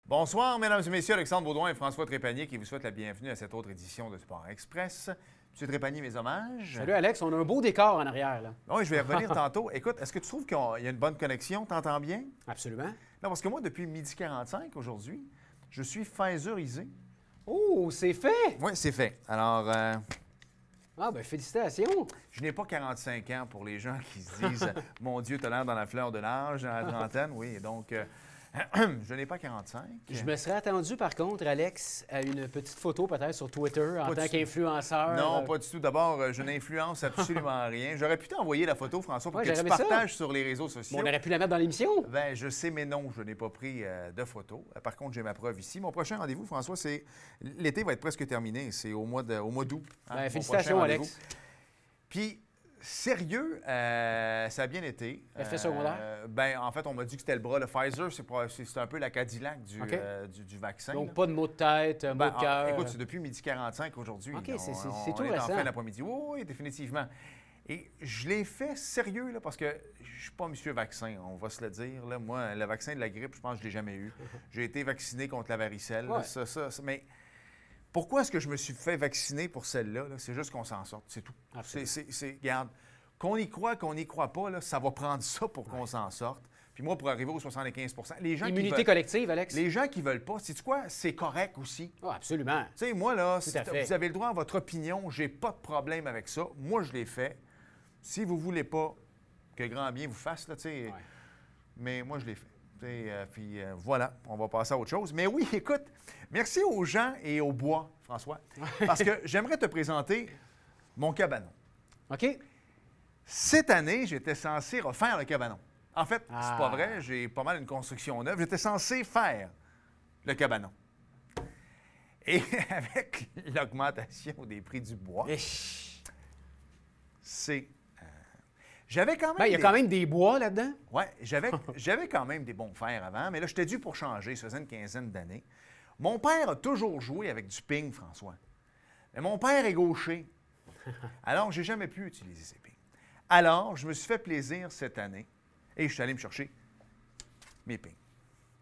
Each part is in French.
Bonsoir, mesdames et messieurs, Alexandre Baudouin et François Trépanier qui vous souhaitent la bienvenue à cette autre édition de Sport Express. Monsieur Trépanier, mes hommages. Salut Alex, on a un beau décor en arrière, là. Oui, je vais y revenir tantôt. Écoute, est-ce que tu trouves qu'il y a une bonne connexion? T'entends bien? Absolument. Non, parce que moi, depuis 12h45 aujourd'hui, je suis Pfizerisé. Oh, c'est fait! Oui, c'est fait. Alors, Ah, ben félicitations! je n'ai pas 45 ans pour les gens qui se disent « Mon Dieu, t'as l'air dans la fleur de l'âge, dans la trentaine. » Oui, donc, je n'ai pas 45. Je me serais attendu, par contre, Alex, à une petite photo peut-être sur Twitter en Pas tant du- qu'influenceur. Non, pas du tout. D'abord, je n'influence absolument rien. J'aurais pu t'envoyer la photo, François, pour Ouais, que tu j'aurais aimé ça. partages sur les réseaux sociaux. Bon, on aurait pu la mettre dans l'émission. Ben, je sais, mais non, je n'ai pas pris de photos. Par contre, j'ai ma preuve ici. Mon prochain rendez-vous, François, c'est... L'été va être presque terminé. C'est au mois d'août. Hein, Ben, mon félicitations, prochain Alex. rendez-vous. Puis, sérieux, ça a bien été. Effet secondaire? Ben, en fait, on m'a dit que c'était le bras. Le Pfizer, c'est un peu la Cadillac du, OK. du vaccin. Donc, là. pas de maux de tête, maux Ben, de cœur. écoute, c'est depuis 12h45 aujourd'hui. OK, On- c'est on tout est en récent. fin d'après-midi. Oui, oui, définitivement. Et je l'ai fait sérieux, là, parce que je ne suis pas monsieur vaccin, on va se le dire. Là. Moi, le vaccin de la grippe, je pense que je ne l'ai jamais eu. J'ai été vacciné contre la varicelle. Là, Ouais. mais pourquoi est-ce que je me suis fait vacciner pour celle-là? Là? C'est juste qu'on s'en sorte, c'est tout. Absolument. Regarde, qu'on y croit, qu'on n'y croit pas, là, ça va prendre ça pour qu'on s'en sorte. Puis moi, pour arriver aux 75 les gens qui Immunité veulent, collective, Alex? les gens qui veulent pas, sais-tu quoi? C'est correct aussi. Ah, absolument. Tu sais, moi, là, Tout à fait. vous avez le droit à votre opinion, j'ai pas de problème avec ça. Moi, je l'ai fait. Si vous voulez pas que grand bien vous fasse, là, tu sais, Ouais. mais moi, je l'ai fait. Puis voilà, on va passer à autre chose. Mais oui, écoute, merci aux gens et au bois, François, parce que j'aimerais te présenter mon cabanon. OK? Cette année, j'étais censé refaire le cabanon. En fait, c'est Ah. pas vrai, j'ai pas mal une construction neuve. J'étais censé faire le cabanon. Et avec l'augmentation des prix du bois, Ich. c'est... j'avais quand même... Ben, il y a quand même des bois là-dedans. Oui, j'avais quand même des bons fers avant, mais là, j'étais dû pour changer, ça faisait une quinzaine d'années. Mon père a toujours joué avec du ping, François. Mais mon père est gaucher. Alors, j'ai jamais pu utiliser ces pings. Alors, je me suis fait plaisir cette année et je suis allé me chercher mes pings.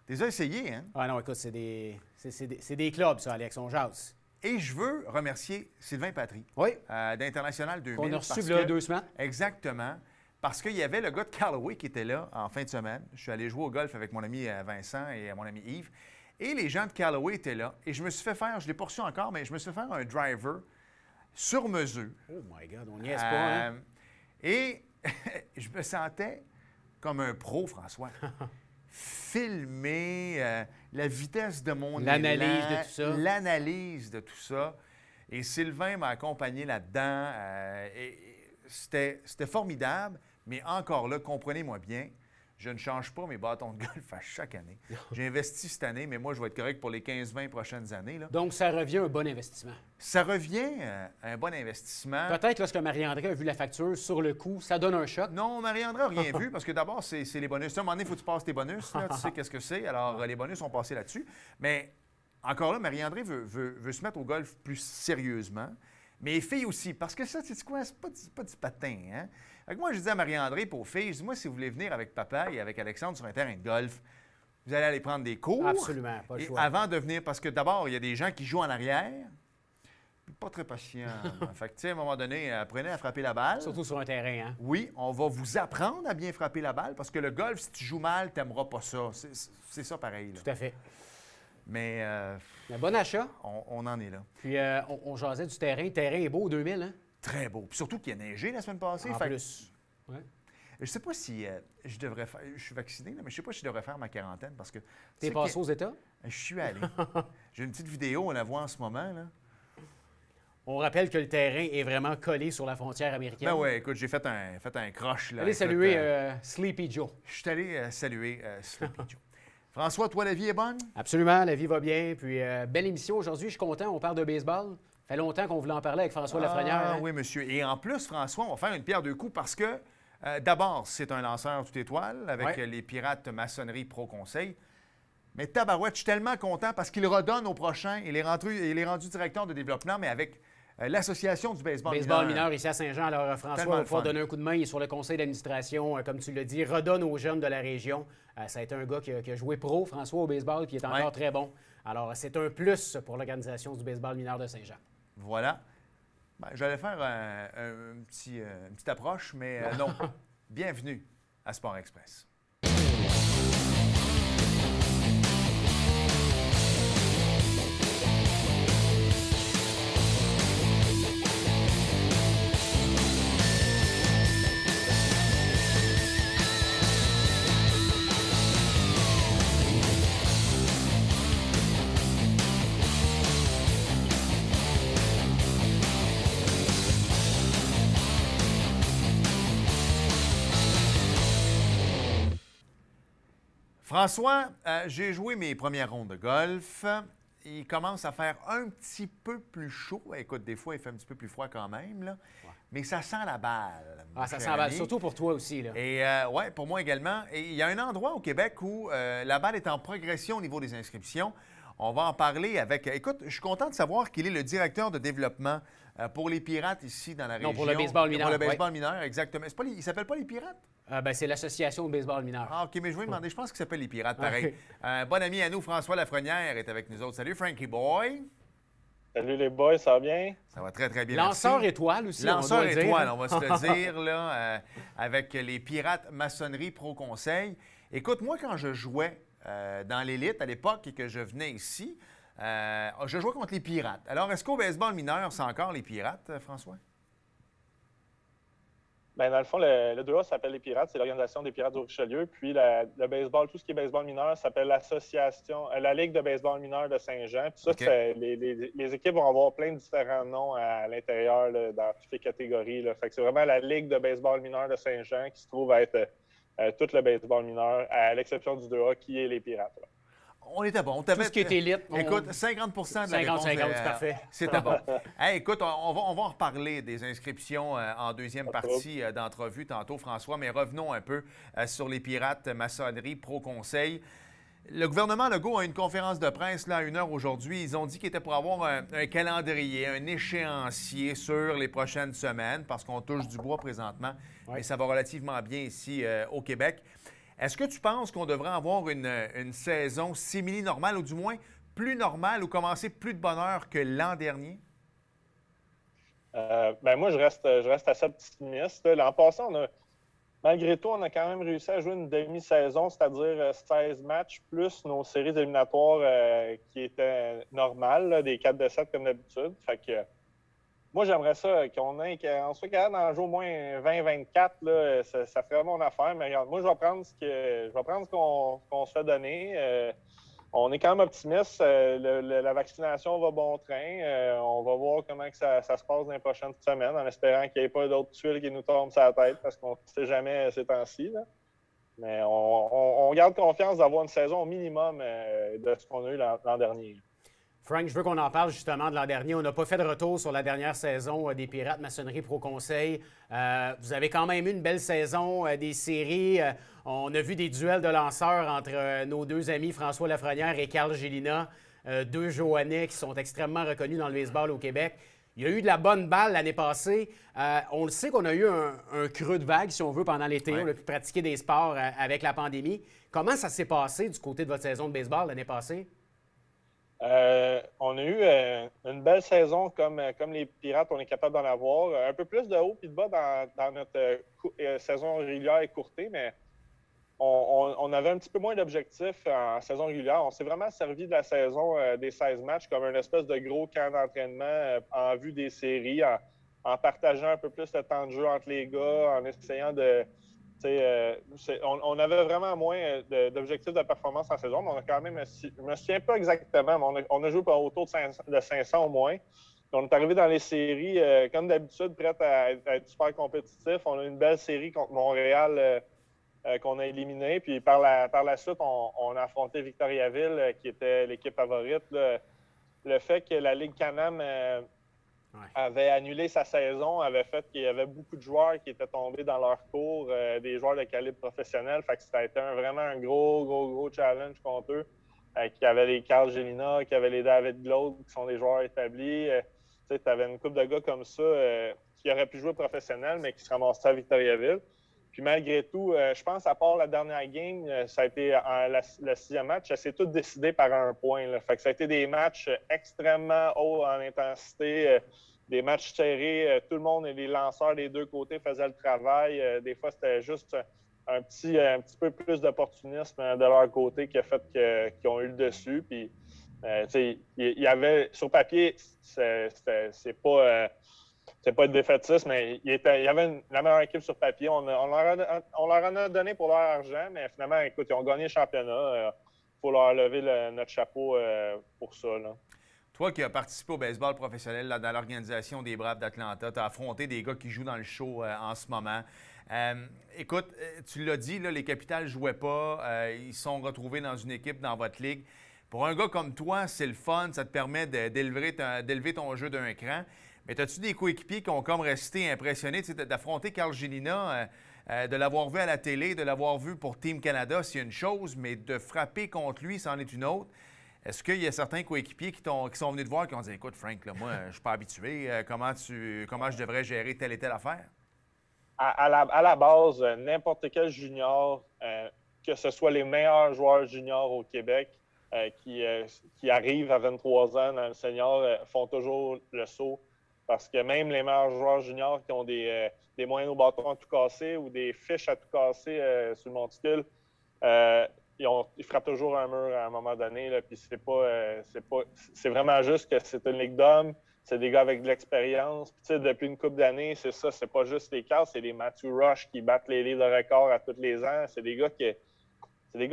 Tu les as essayés, hein? Ah non, écoute, c'est des clubs, ça, Alex, on jase. Et je veux remercier Sylvain Patry Oui, d'International 2000. qu'on a reçu parce il y a que- 2 semaines. Exactement. Parce qu'il y avait le gars de Callaway qui était là en fin de semaine. Je suis allé jouer au golf avec mon ami Vincent et mon ami Yves. Et les gens de Callaway étaient là. Et je me suis fait faire, je ne l'ai pas reçu encore, mais je me suis fait faire un driver sur mesure. Oh my God, on niaise pas, hein? Et je me sentais comme un pro, François. Filmer la vitesse de mon L'analyse élan, de tout ça. l'analyse de tout ça. Et Sylvain m'a accompagné là-dedans. Et c'était formidable, mais encore là, comprenez-moi bien, je ne change pas mes bâtons de golf à chaque année. J'ai investi cette année, mais moi, je vais être correct pour les 15-20 prochaines années. Là. Donc, ça revient un bon investissement. Ça revient à un bon investissement. Peut-être lorsque Marie-André a vu la facture sur le coup, ça donne un choc. Non, Marie-André n'a rien vu parce que d'abord, c'est les bonus. À un moment donné, il faut que tu passes tes bonus. Là, tu sais qu'est-ce que c'est. Alors, les bonus sont passés là-dessus. Mais encore là, Marie-André veut se mettre au golf plus sérieusement. Mais les filles aussi. Parce que ça, tu sais quoi, c'est pas du patin. Hein? Fait que moi, je dis à Marie-André, et aux filles, je dis, moi, si vous voulez venir avec papa et avec Alexandre sur un terrain de golf, vous allez aller prendre des cours. Absolument, pas le Et choix. avant de venir, parce que d'abord, il y a des gens qui jouent en arrière, puis pas très patients. Fait que, tu sais, à un moment donné, apprenez à frapper la balle. Surtout sur un terrain, hein? Oui, on va vous apprendre à bien frapper la balle parce que le golf, si tu joues mal, tu n'aimeras pas ça. C'est ça pareil. Là. Tout à fait. Mais Un bon achat. on en est là. Puis, on jasait du terrain. Le terrain est beau, 2000, hein? Très beau. Puis surtout qu'il a neigé la semaine passée. En Fait que plus. Ouais. je sais pas si je devrais faire... Je suis vacciné, là, mais je sais pas si je devrais faire ma quarantaine parce que... T'es passé aux États? Je suis allé. J'ai une petite vidéo, on la voit en ce moment. Là. On rappelle que le terrain est vraiment collé sur la frontière américaine. Ben ouais, écoute, j'ai fait un croche. Là. Allez Écoute, saluer Sleepy Joe. je suis allé saluer Sleepy Joe. François, toi, la vie est bonne? Absolument, la vie va bien. Puis, belle émission aujourd'hui. Je suis content. On parle de baseball. Ça fait longtemps qu'on voulait en parler avec François Lafrenière. Ah, hein? oui, monsieur. Et en plus, François, on va faire une pierre deux coups parce que, d'abord, c'est un lanceur toute étoile avec Ouais. les Pirates Maçonnerie Pro Conseil. Mais tabarouette, je suis tellement content parce qu'il redonne au prochain. Il est rendu directeur de développement, mais avec l'Association du baseball, Baseball mineur ici à Saint-Jean. Alors, François Tellement va le pouvoir fun. donner un coup de main. Il est sur le conseil d'administration, comme tu l'as dit, redonne aux jeunes de la région. Ça a été un gars qui a joué pro, François, au baseball, puis il est encore très bon. Alors, c'est un plus pour l'organisation du baseball mineur de Saint-Jean. Voilà. Ben, j'allais faire une petite approche, mais non. Bienvenue à Sport Express. François, j'ai joué mes premières rondes de golf. Il commence à faire un petit peu plus chaud. Écoute, des fois, il fait un petit peu plus froid quand même, là. Ouais. Mais ça sent la balle. Ah, ça sent la balle, surtout pour toi aussi, là. Et oui, pour moi également. Et il y a un endroit au Québec où la balle est en progression au niveau des inscriptions. On va en parler avec... Écoute, je suis content de savoir qu'il est le directeur de développement pour les Pirates ici dans la région. Non, pour le baseball mineur. Pour le baseball mineur, exactement. Il ne s'appelle pas les Pirates? C'est l'Association de baseball mineur. Ah, OK, mais je vais demander. Je pense qu'il s'appelle les Pirates, pareil. Un bon ami à nous, François Lafrenière, est avec nous autres. Salut, Frankie Boy. Salut les boys, ça va bien? Ça va très, très bien. Lanceur merci. étoile aussi, Lanceur on doit étoile, dire. on va se le dire, là, avec les Pirates Maçonnerie Pro Conseil. Écoute, moi, quand je jouais dans l'élite à l'époque et que je venais ici, je jouais contre les Pirates. Alors, est-ce qu'au baseball mineur, c'est encore les Pirates, François? Bien, dans le fond, le 2A s'appelle les Pirates, c'est l'organisation des Pirates du Richelieu. Puis le baseball, tout ce qui est baseball mineur, s'appelle l'association, la Ligue de baseball mineur de Saint-Jean. Puis ça, Okay. les équipes vont avoir plein de différents noms à l'intérieur là, dans toutes les catégories. Là. Fait que c'est vraiment la Ligue de baseball mineur de Saint-Jean qui se trouve à être tout le baseball mineur, à l'exception du 2A qui est les Pirates. Là. On était bon. Tout ce qui est élite. Écoute, 50 de la réponse. 50-50, c'est parfait. C'était bon. Hey, écoute, on va en reparler des inscriptions en deuxième partie d'entrevue tantôt, François, mais revenons un peu sur les Pirates Maçonnerie Pro Conseil. Le gouvernement Legault a une conférence de presse là, à 1h aujourd'hui. Ils ont dit qu'il était pour avoir un calendrier, un échéancier sur les prochaines semaines, parce qu'on touche du bois présentement, mais ça va relativement bien ici au Québec. Est-ce que tu penses qu'on devrait avoir une saison simili-normale, ou du moins plus normale, ou commencer plus de bonne heure que l'an dernier? Moi, je reste assez optimiste. L'an passé, malgré tout, on a quand même réussi à jouer une demi-saison, c'est-à-dire 16 matchs, plus nos séries éliminatoires qui étaient normales, là, des 4 de 7 comme d'habitude. Fait que moi, j'aimerais ça qu'on soit capable d'en jouer au moins 20-24. Ça ferait mon affaire. Mais regarde, moi, je vais prendre ce qu'on se fait donner. On est quand même optimiste. La vaccination va bon train. On va voir comment que ça se passe dans les prochaines semaines, en espérant qu'il n'y ait pas d'autres tuiles qui nous tombent sur la tête, parce qu'on ne sait jamais ces temps-ci. Là. Mais on garde confiance d'avoir une saison au minimum de ce qu'on a eu l'an dernier. Frank, je veux qu'on en parle justement de l'an dernier. On n'a pas fait de retour sur la dernière saison des Pirates Maçonnerie Pro Conseil. Vous avez quand même eu une belle saison des séries. On a vu des duels de lanceurs entre nos deux amis François Lafrenière et Carl Gélina, deux Joannais qui sont extrêmement reconnus dans le baseball au Québec. Il y a eu de la bonne balle l'année passée. On le sait qu'on a eu un creux de vague, si on veut, pendant l'été. On a pu pratiquer des sports avec la pandémie. Comment ça s'est passé du côté de votre saison de baseball l'année passée? On a eu une belle saison comme les Pirates, on est capable d'en avoir. Un peu plus de haut et de bas dans notre saison régulière écourtée, mais on avait un petit peu moins d'objectifs en saison régulière. On s'est vraiment servi de la saison des 16 matchs comme un espèce de gros camp d'entraînement en vue des séries, en partageant un peu plus le temps de jeu entre les gars, en essayant de... on avait vraiment moins d'objectifs de performance en saison, mais on a quand même, je ne me souviens pas exactement, mais on a joué autour de 500 au moins. Puis on est arrivé dans les séries, comme d'habitude, prêts à être super compétitifs. On a eu une belle série contre Montréal qu'on a éliminé. Puis par la suite, on a affronté Victoriaville, qui était l'équipe favorite. Le fait que la Ligue Can-Am avait annulé sa saison, avait fait qu'il y avait beaucoup de joueurs qui étaient tombés dans leur cours, des joueurs de calibre professionnel. Fait que ça a été vraiment un gros challenge contre eux. Qui avait les Carl Gélina, qui avait les David Glaude, qui sont des joueurs établis. Tu avais une couple de gars comme ça qui auraient pu jouer professionnel, mais qui se ramassaient à Victoriaville. Puis malgré tout, je pense, à part la dernière game, ça a été le 6e match, ça s'est tout décidé par un point. Là. Fait que ça a été des matchs extrêmement hauts en intensité, des matchs serrés. Tout le monde et les lanceurs des deux côtés faisaient le travail. Des fois, c'était juste un petit peu plus d'opportunisme de leur côté qui a fait qu'ils ont eu le dessus. Puis, il y avait, sur papier, c'est pas être défaitiste, mais il y avait la meilleure équipe sur papier. On leur en a donné pour leur argent, mais finalement, écoute, ils ont gagné le championnat. Il faut leur lever notre chapeau pour ça. Là. Toi qui as participé au baseball professionnel là, dans l'organisation des Braves d'Atlanta, tu as affronté des gars qui jouent dans le show en ce moment. Écoute, tu l'as dit, là, les Capitals ne jouaient pas. Ils se sont retrouvés dans une équipe dans votre ligue. Pour un gars comme toi, c'est le fun. Ça te permet d'élever ton jeu d'un cran. Mais as-tu des coéquipiers qui ont comme resté impressionnés d'affronter Carl Gélina, de l'avoir vu à la télé, de l'avoir vu pour Team Canada, c'est une chose, mais de frapper contre lui, c'en est une autre. Est-ce qu'il y a certains coéquipiers qui sont venus te voir et qui ont dit « Écoute, Frank, là, moi, je ne suis pas habitué. Comment je devrais gérer telle et telle affaire? » À la base, n'importe quel junior, que ce soit les meilleurs joueurs juniors au Québec, qui arrivent à 23 ans dans le senior, font toujours le saut. Parce que même les meilleurs joueurs juniors qui ont des moyens au bâton à tout casser ou des fiches à tout casser sur le monticule, ils frappent toujours un mur à un moment donné. Là, puis c'est vraiment juste que c'est une ligue d'hommes. C'est des gars avec de l'expérience. Depuis une couple d'années, c'est ça. C'est pas juste les Carls, c'est les Matthew Rush qui battent les livres de record à tous les ans. C'est des gars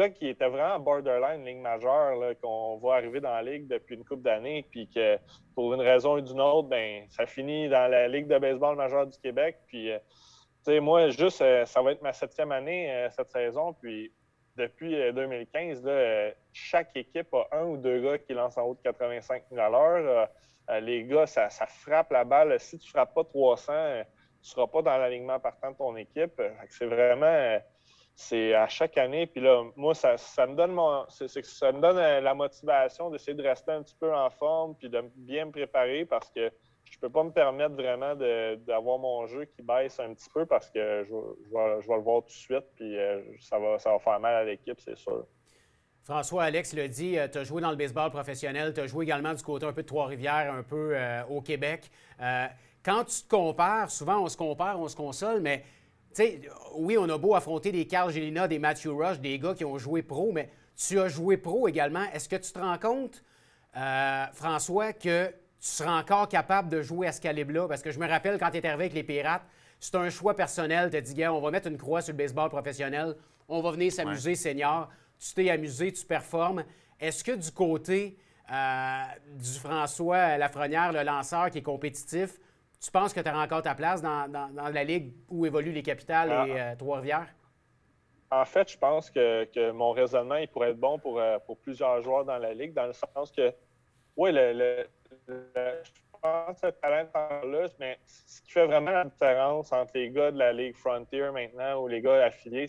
qui étaient vraiment borderline ligue majeure, là, qu'on voit arriver dans la ligue depuis une couple d'années, puis que pour une raison ou d'une autre, ben ça finit dans la Ligue de baseball majeure du Québec. Puis, moi, ça va être ma 7e année cette saison. Puis, depuis 2015, là, chaque équipe a un ou deux gars qui lancent en haut de 85 000 à l'heure. Les gars, ça frappe la balle. Si tu ne frappes pas 300, tu ne seras pas dans l'alignement partant de ton équipe. C'est vraiment... c'est à chaque année. Puis là, moi, ça me donne la motivation d'essayer de rester un petit peu en forme puis de bien me préparer parce que je peux pas me permettre vraiment d'avoir mon jeu qui baisse un petit peu parce que je vais le voir tout de suite puis ça va faire mal à l'équipe, c'est sûr. François, Alex l'a dit, tu as joué dans le baseball professionnel, tu as joué également du côté un peu de Trois-Rivières, un peu au Québec. Quand tu te compares, souvent on se compare, on se console, mais tu sais, oui, on a beau affronter des Carl Gélina, des Matthew Rush, des gars qui ont joué pro, mais tu as joué pro également. Est-ce que tu te rends compte, François, que tu seras encore capable de jouer à ce calibre-là? Parce que je me rappelle quand tu es arrivé avec les Pirates, c'est un choix personnel. Tu as dit, gars, on va mettre une croix sur le baseball professionnel, on va venir s'amuser senior. Tu t'es amusé, tu performes. Est-ce que du côté du François Lafrenière, le lanceur qui est compétitif, tu penses que tu auras encore ta place dans la ligue où évoluent les Capitales et Trois-Rivières? En fait, je pense que mon raisonnement il pourrait être bon pour plusieurs joueurs dans la ligue, dans le sens que, oui, je pense que le talent est là, mais ce qui fait vraiment la différence entre les gars de la Ligue Frontier maintenant ou les gars affiliés,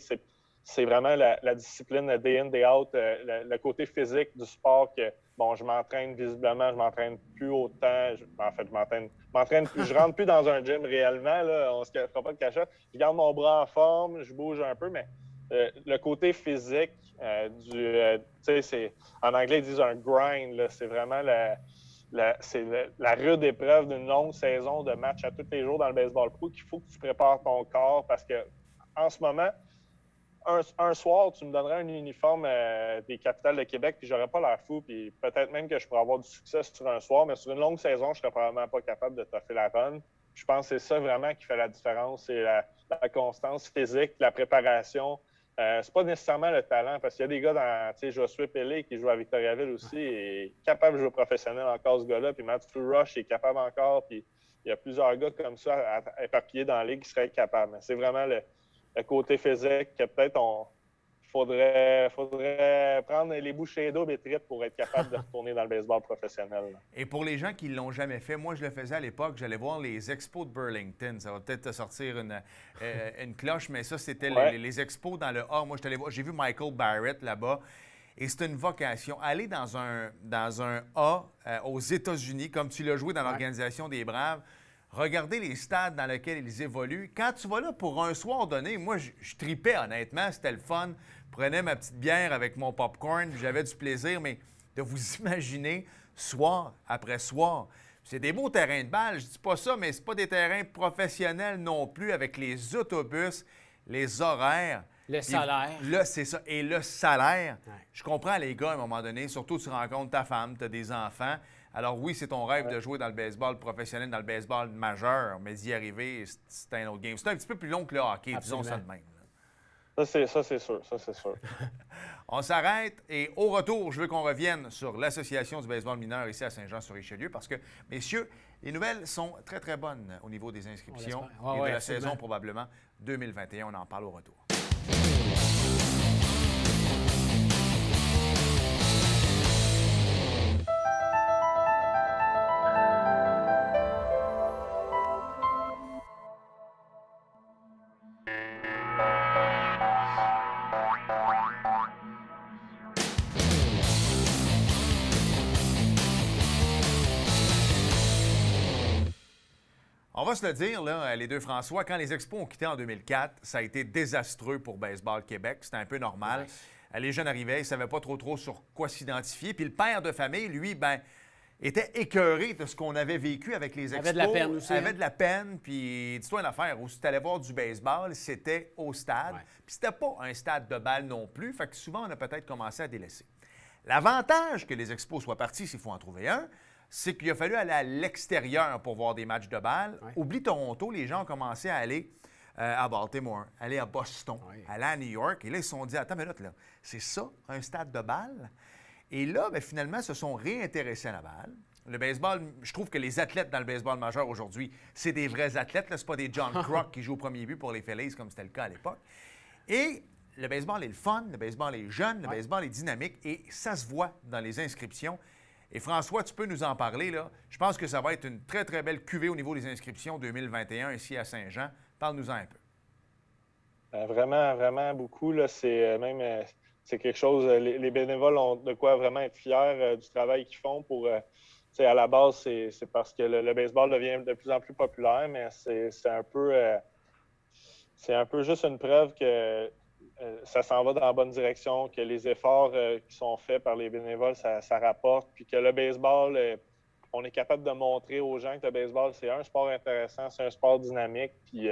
c'est vraiment la discipline day in, day out, le côté physique du sport que, bon, je m'entraîne visiblement, je m'entraîne plus autant. Je m'entraîne plus, je rentre plus dans un gym réellement, là, on ne se fera pas de cachette. Je garde mon bras en forme, je bouge un peu, mais le côté physique tu sais, en anglais, ils disent un grind, là, c'est vraiment la rude épreuve d'une longue saison de match à tous les jours dans le baseball pro qu'il faut que tu prépares ton corps parce que en ce moment, un soir, tu me donnerais un uniforme des Capitales de Québec, puis j'aurais pas l'air fou, puis peut-être même que je pourrais avoir du succès sur un soir, mais sur une longue saison, je serais probablement pas capable de toffer la run. Je pense que c'est ça vraiment qui fait la différence, c'est la constance physique, la préparation. C'est pas nécessairement le talent, parce qu'il y a des gars dans, tu sais, Josué Pelé qui joue à Victoriaville aussi, et capable de jouer professionnel encore ce gars-là, puis Matthew Rush est capable encore, puis il y a plusieurs gars comme ça éparpillés dans la ligue qui seraient capables. Mais c'est vraiment le côté physique que peut-être faudrait prendre les bouchées d'eau et tripes pour être capable de retourner dans le baseball professionnel. Là. Et pour les gens qui ne l'ont jamais fait, moi, je le faisais à l'époque. J'allais voir les expos de Burlington. Ça va peut-être te sortir une cloche, mais ça, c'était les expos dans le A. Moi, j'ai vu Michael Barrett là-bas. Et c'est une vocation. Aller dans un A aux États-Unis, comme tu l'as joué dans l'organisation des Braves, regarder les stades dans lesquels ils évoluent. Quand tu vas là pour un soir donné, moi, je tripais honnêtement, c'était le fun. Je prenais ma petite bière avec mon popcorn, j'avais du plaisir, mais de vous imaginer soir après soir. C'est des beaux terrains de balle, je dis pas ça, mais c'est pas des terrains professionnels non plus avec les autobus, les horaires. Le salaire. Là, c'est ça. Et le salaire, je comprends les gars à un moment donné, surtout tu rencontres ta femme, tu as des enfants. Alors oui, c'est ton rêve de jouer dans le baseball professionnel, dans le baseball majeur, mais d'y arriver, c'est un autre game. C'est un petit peu plus long que le hockey, disons ça de même. Ça, c'est sûr. On s'arrête et au retour, je veux qu'on revienne sur l'Association du baseball mineur ici à Saint-Jean-sur-Richelieu parce que, messieurs, les nouvelles sont très, très bonnes au niveau des inscriptions et de la saison probablement 2021. On en parle au retour. On va se le dire, là, les deux François, quand les Expos ont quitté en 2004, ça a été désastreux pour Baseball Québec. C'était un peu normal. Les jeunes arrivaient, ils ne savaient pas trop sur quoi s'identifier. Puis le père de famille, lui, était écœuré de ce qu'on avait vécu avec les Expos. Avait de la peine aussi. Avait de la peine. Puis dis-toi une affaire, où si tu allais voir du baseball, c'était au stade. Puis c'était pas un stade de balle non plus. Fait que souvent, on a peut-être commencé à délaisser. L'avantage que les Expos soient partis, s'il faut en trouver un, c'est qu'il a fallu aller à l'extérieur pour voir des matchs de balle. Oublie Toronto, les gens ont commencé à aller à Baltimore, aller à Boston, aller à New York. Et là, ils se sont dit, attends une minute, là, c'est ça, un stade de balle? Et là, finalement, ils se sont réintéressés à la balle. Le baseball, je trouve que les athlètes dans le baseball majeur aujourd'hui, c'est des vrais athlètes. Ce n'est pas des John Kruk qui jouent au premier but pour les Phillies comme c'était le cas à l'époque. Et le baseball est le fun, le baseball est jeune, le baseball est dynamique et ça se voit dans les inscriptions. Et François, tu peux nous en parler, là. Je pense que ça va être une très, très belle cuvée au niveau des inscriptions 2021 ici à Saint-Jean. Parle-nous-en un peu. Vraiment, vraiment beaucoup. C'est quelque chose, les bénévoles ont de quoi vraiment être fiers du travail qu'ils font pour... à la base, c'est parce que le baseball devient de plus en plus populaire, mais c'est un peu juste une preuve que ça s'en va dans la bonne direction, que les efforts qui sont faits par les bénévoles, ça rapporte, puis que le baseball, on est capable de montrer aux gens que le baseball, c'est un sport intéressant, c'est un sport dynamique, puis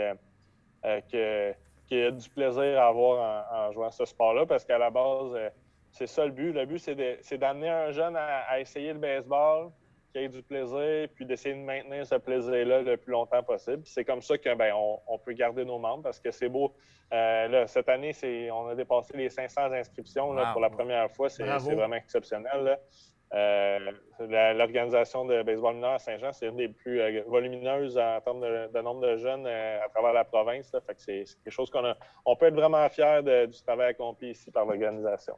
qu'il y a du plaisir à avoir en jouant ce sport-là, parce qu'à la base, c'est ça le but. Le but, c'est d'amener un jeune à essayer le baseball, qu'il ait du plaisir, puis d'essayer de maintenir ce plaisir-là le plus longtemps possible. C'est comme ça que on peut garder nos membres, parce que c'est beau. Là, cette année, on a dépassé les 500 inscriptions là, pour la première fois. C'est vraiment exceptionnel. L'organisation de baseball mineur à Saint-Jean, c'est une des plus volumineuses en termes de nombre de jeunes à travers la province. Là. Fait que c'est quelque chose on peut être vraiment fiers du travail accompli ici par l'organisation.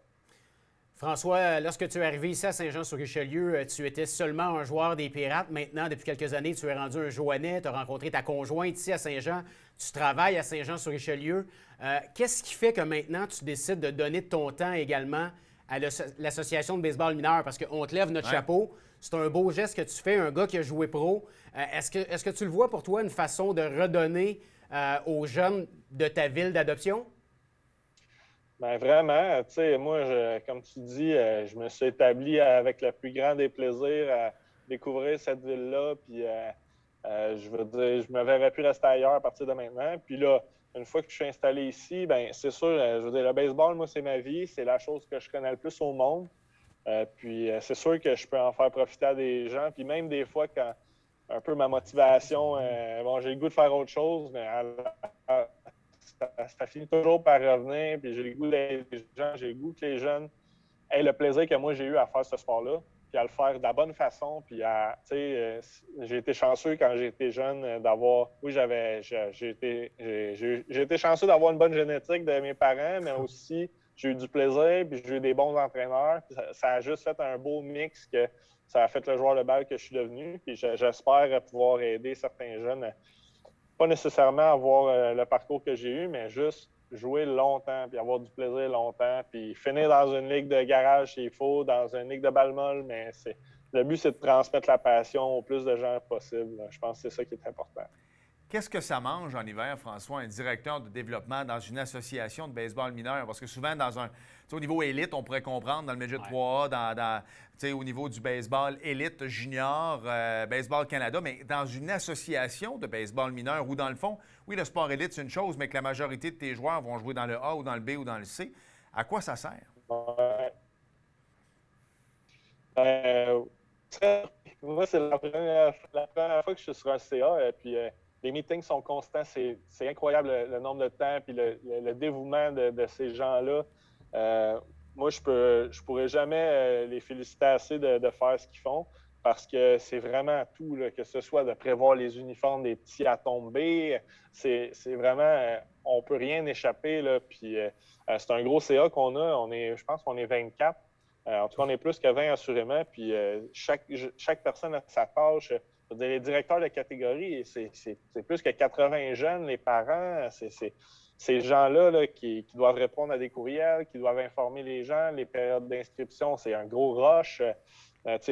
François, lorsque tu es arrivé ici à Saint-Jean-sur-Richelieu, tu étais seulement un joueur des Pirates. Maintenant, depuis quelques années, tu es rendu un Joannais, tu as rencontré ta conjointe ici à Saint-Jean, tu travailles à Saint-Jean-sur-Richelieu. Qu'est-ce qui fait que maintenant, tu décides de donner de ton temps également à l'Association de baseball mineur? Parce qu'on te lève notre chapeau. C'est un beau geste que tu fais, un gars qui a joué pro. Est-ce que tu le vois pour toi une façon de redonner aux jeunes de ta ville d'adoption? Bien, vraiment. Tu sais, moi, comme tu dis, je me suis établi avec le plus grand des plaisirs à découvrir cette ville-là. Puis, je veux dire, je me verrais plus rester ailleurs à partir de maintenant. Puis là, une fois que je suis installé ici, bien, c'est sûr, je veux dire, le baseball, moi, c'est ma vie. C'est la chose que je connais le plus au monde. Puis, c'est sûr que je peux en faire profiter à des gens. Puis, même des fois, quand un peu ma motivation, j'ai le goût de faire autre chose, mais ça finit toujours par revenir, puis j'ai le goût des gens, j'ai le goût que les jeunes aient le plaisir que moi j'ai eu à faire ce sport-là, puis à le faire de la bonne façon, puis j'ai été chanceux quand j'étais jeune d'avoir, j'ai été chanceux d'avoir une bonne génétique de mes parents, mais aussi j'ai eu du plaisir, puis j'ai eu des bons entraîneurs, puis ça a juste fait un beau mix que ça a fait le joueur de balle que je suis devenu, puis j'espère pouvoir aider certains jeunes pas nécessairement avoir le parcours que j'ai eu, mais juste jouer longtemps, puis avoir du plaisir longtemps, puis finir dans une ligue de garage s'il faut, dans une ligue de balle molle, mais le but, c'est de transmettre la passion au plus de gens possible. Je pense que c'est ça qui est important. Qu'est-ce que ça mange en hiver, François, un directeur de développement dans une association de baseball mineur? Parce que souvent, au niveau élite, on pourrait comprendre dans le Midget 3A, au niveau du baseball élite, junior, Baseball Canada, mais dans une association de baseball mineur où, dans le fond, oui, le sport élite, c'est une chose, mais que la majorité de tes joueurs vont jouer dans le A ou dans le B ou dans le C, à quoi ça sert? Moi, c'est la première fois que je suis sur un CA, et puis les meetings sont constants. C'est incroyable le nombre de temps puis le dévouement de ces gens-là. Moi, je pourrais jamais les féliciter assez de faire ce qu'ils font parce que c'est vraiment tout, là, que ce soit de prévoir les uniformes des petits à tomber. C'est vraiment... on peut rien échapper, là. Puis c'est un gros CA qu'on a. Je pense qu'on est 24. En tout cas, on est plus que 20 assurément. Puis chaque personne a sa tâche. Je veux dire, les directeurs de catégorie, c'est plus que 80 jeunes, les parents, c'est ces gens-là là, qui doivent répondre à des courriels, qui doivent informer les gens. Les périodes d'inscription, c'est un gros rush.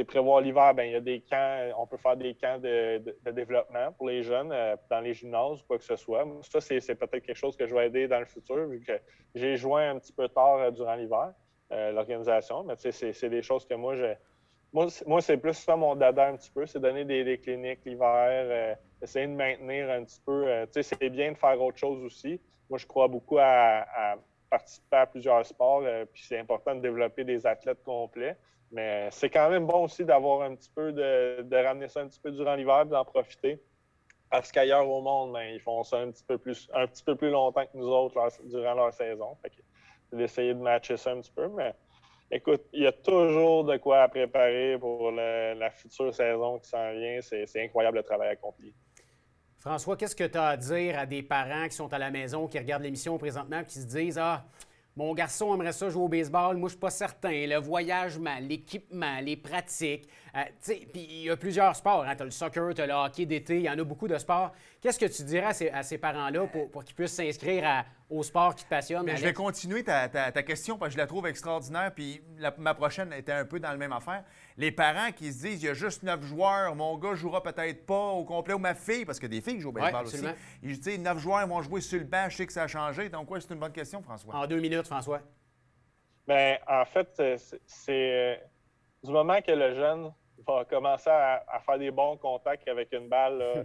Prévoir l'hiver, il y a des camps, on peut faire des camps de développement pour les jeunes dans les gymnases ou quoi que ce soit. Ça, c'est peut-être quelque chose que je vais aider dans le futur, vu que j'ai joint un petit peu tard durant l'hiver, l'organisation. Mais c'est des choses que moi, c'est plus ça mon dada un petit peu, c'est donner des cliniques l'hiver, essayer de maintenir un petit peu. C'est bien de faire autre chose aussi. Moi, je crois beaucoup à participer à plusieurs sports, puis c'est important de développer des athlètes complets. Mais c'est quand même bon aussi d'avoir un petit peu de ramener ça un petit peu durant l'hiver, d'en profiter. Parce qu'ailleurs au monde, ils font ça un petit peu plus longtemps que nous autres durant leur saison. Fait que c'est d'essayer de matcher ça un petit peu, mais écoute, il y a toujours de quoi à préparer pour la future saison qui s'en vient. C'est incroyable le travail accompli. François, qu'est-ce que tu as à dire à des parents qui sont à la maison, qui regardent l'émission présentement, qui se disent « Ah, mon garçon aimerait ça jouer au baseball, moi je suis pas certain. Le voyagement, l'équipement, les pratiques. » Puis il y a plusieurs sports. Hein? Tu as le soccer, tu as le hockey d'été, il y en a beaucoup de sports. Qu'est-ce que tu dirais à ces parents-là pour qu'ils puissent s'inscrire au sport qui te passionne? Je vais continuer ta question parce que je la trouve extraordinaire. Puis ma prochaine était un peu dans la même affaire. Les parents qui se disent il y a juste 9 joueurs, mon gars jouera peut-être pas au complet ou ma fille, parce que des filles qui jouent au baseball aussi. Ils disent 9 joueurs vont jouer sur le banc, je sais que ça a changé. Donc, c'est une bonne question, François. En 2 minutes, François. Bien, en fait, c'est du moment que le jeune va commencer à faire des bons contacts avec une balle, là,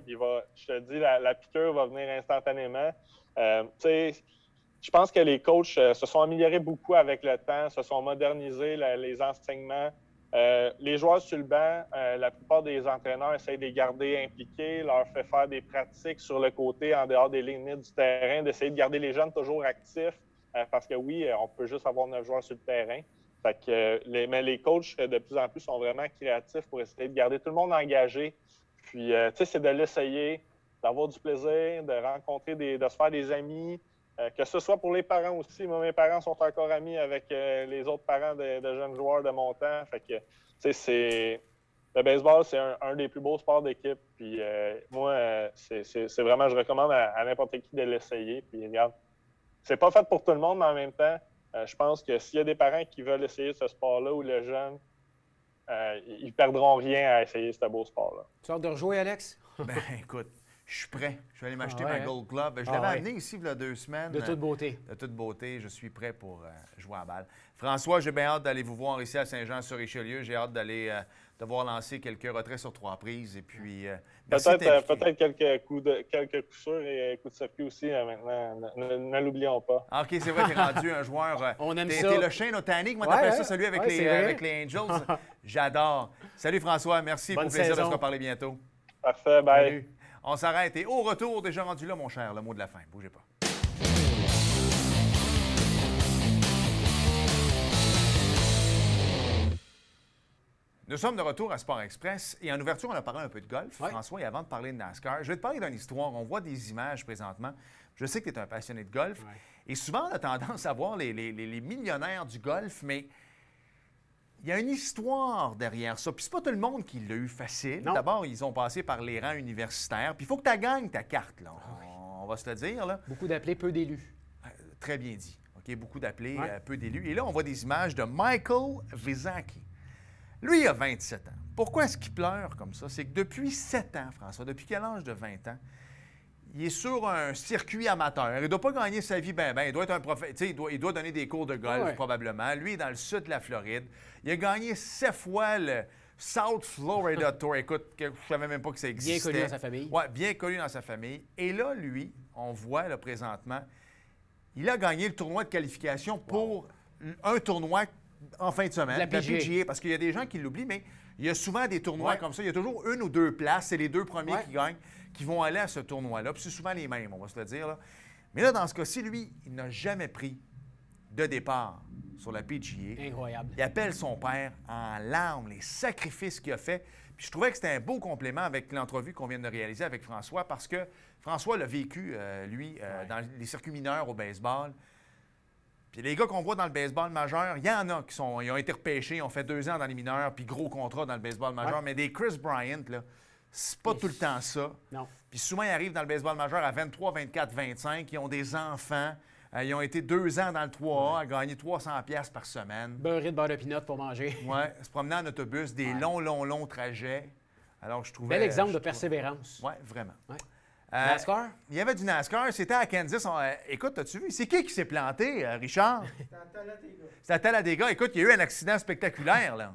je te dis, la piqûre va venir instantanément. Je pense que les coachs se sont améliorés beaucoup avec le temps, se sont modernisés les enseignements. Les joueurs sur le banc, la plupart des entraîneurs essayent de les garder impliqués, leur fait faire des pratiques sur le côté, en dehors des limites du terrain, d'essayer de garder les jeunes toujours actifs, parce que oui, on peut juste avoir 9 joueurs sur le terrain. Fait que, mais les coachs, de plus en plus, sont vraiment créatifs pour essayer de garder tout le monde engagé. Puis, c'est de l'essayer, d'avoir du plaisir, de rencontrer de se faire des amis, que ce soit pour les parents aussi. Moi, mes parents sont encore amis avec les autres parents de jeunes joueurs de mon temps. Fait que, le baseball, c'est un des plus beaux sports d'équipe. Puis, moi, c'est vraiment, je recommande à n'importe qui de l'essayer. Puis, regarde, c'est pas fait pour tout le monde, mais en même temps, je pense que s'il y a des parents qui veulent essayer ce sport-là ou le jeune, ils perdront rien à essayer ce beau sport-là. Tu as hâte de rejouer, Alex? Ben, écoute, je suis prêt. Je vais aller m'acheter ma Gold Glove. Je l'avais amené ici il y a 2 semaines. De toute beauté. De toute beauté. Je suis prêt pour jouer à balle. François, j'ai bien hâte d'aller vous voir ici à Saint-Jean-sur-Richelieu. J'ai hâte d'aller devoir lancer quelques retraits sur 3 prises. Et puis, peut-être quelques coups sûrs et coups de circuit aussi maintenant. Ne l'oublions pas. Ah, OK, c'est vrai, tu es rendu un joueur. On aime ça. T'es le Shane O'Tanic. Moi, t'appelles ça celui avec les Angels. J'adore. Salut François, merci. Bonne plaisir de se reparler bientôt. Parfait, bye. Salut. On s'arrête. Et au retour, déjà rendu là, mon cher, le mot de la fin. Bougez pas. Nous sommes de retour à Sport Express et en ouverture, on a parlé un peu de golf, François, et avant de parler de NASCAR, je vais te parler d'une histoire. On voit des images présentement. Je sais que tu es un passionné de golf et souvent, on a tendance à voir les millionnaires du golf, mais il y a une histoire derrière ça. Puis c'est pas tout le monde qui l'a eu facile. D'abord, ils ont passé par les rangs universitaires. Puis il faut que tu gagnes ta carte, là. On va se le dire, là. Beaucoup d'appelés, peu d'élus. très bien dit. OK? Beaucoup d'appelés, peu d'élus. Et là, on voit des images de Michael Wysocki. Lui, il a 27 ans. Pourquoi est-ce qu'il pleure comme ça? C'est que depuis 7 ans, François, depuis quel âge de 20 ans, il est sur un circuit amateur. Il ne doit pas gagner sa vie bien. Il doit être un il doit donner des cours de golf, probablement. Lui, il est dans le sud de la Floride. Il a gagné 7 fois le South Florida Tour. Écoute, je ne savais même pas que ça existait. Bien connu dans sa famille. Oui, bien connu dans sa famille. Et là, lui, on voit là, présentement, il a gagné le tournoi de qualification pour un tournoi en fin de semaine. La PGA. Parce qu'il y a des gens qui l'oublient, mais il y a souvent des tournois comme ça. Il y a toujours une ou deux places. C'est les 2 premiers qui gagnent, qui vont aller à ce tournoi-là. Puis c'est souvent les mêmes, on va se le dire. Là. Mais là, dans ce cas-ci, lui, il n'a jamais pris de départ sur la PGA. Incroyable. Il appelle son père en larmes, les sacrifices qu'il a fait. Puis je trouvais que c'était un beau complément avec l'entrevue qu'on vient de réaliser avec François, parce que François l'a vécu, lui, dans les circuits mineurs au baseball. Puis les gars qu'on voit dans le baseball majeur, il y en a qui ils ont été repêchés, ils ont fait 2 ans dans les mineurs, puis gros contrat dans le baseball majeur. Mais des Chris Bryant, là, c'est pas tout le temps ça. Non. Puis souvent, ils arrivent dans le baseball majeur à 23, 24, 25. Ils ont des enfants. Ils ont été 2 ans dans le 3A à gagner 300$ par semaine. Beurré de beurre de pinot pour manger. Oui, se promener en autobus, des longs trajets. Alors, je trouvais... Bel exemple de persévérance. Oui, vraiment. Ouais. NASCAR? Il y avait du NASCAR. C'était à Kansas. Écoute, as-tu vu? C'est qui s'est planté, Richard? C'était à Talladega. Écoute, il y a eu un accident spectaculaire, là.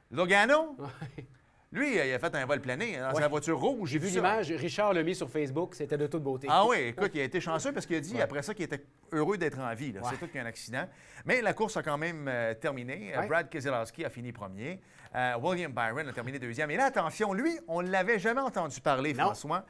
Logano? Ouais. Lui, il a fait un vol plané dans sa voiture rouge. J'ai vu l'image. Richard l'a mis sur Facebook. C'était de toute beauté. Ah oui, écoute, il a été chanceux parce qu'il a dit après ça qu'il était heureux d'être en vie. C'est tout qu'un accident. Mais la course a quand même terminé. Brad Keselowski a fini premier. William Byron a terminé 2e. Et là, attention, lui, on ne l'avait jamais entendu parler, François.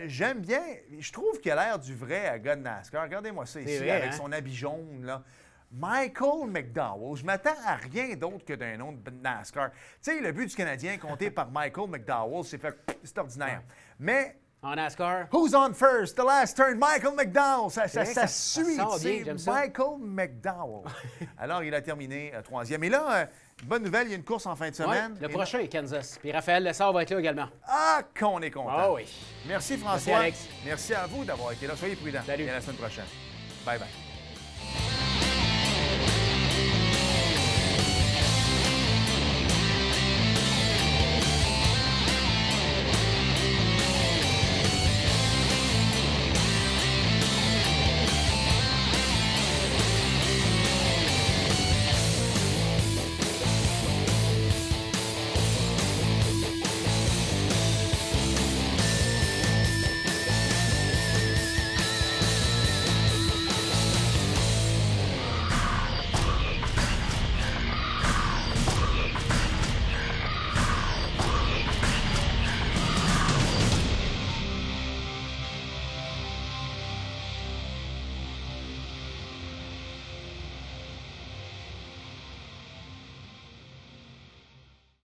J'aime bien. Je trouve qu'il a l'air du vrai gars de NASCAR. Regardez-moi ça ici, vrai, avec son habit jaune, là. Michael McDowell, je m'attends à rien d'autre que d'un nom de NASCAR. Tu sais, le but du Canadien compté par Michael McDowell, c'est ordinaire. Mais... En NASCAR. Who's on first? The last turn, Michael McDowell. Ça suit, c'est Michael McDowell. Alors, il a terminé 3e. Et là, bonne nouvelle, il y a une course en fin de semaine. Le prochain est Kansas. Puis Raphaël Lessard va être là également. Ah, qu'on est content. Ah oui. Merci François. Merci Alex. Merci à vous d'avoir été là. Soyez prudents. Salut. Et à la semaine prochaine. Bye bye.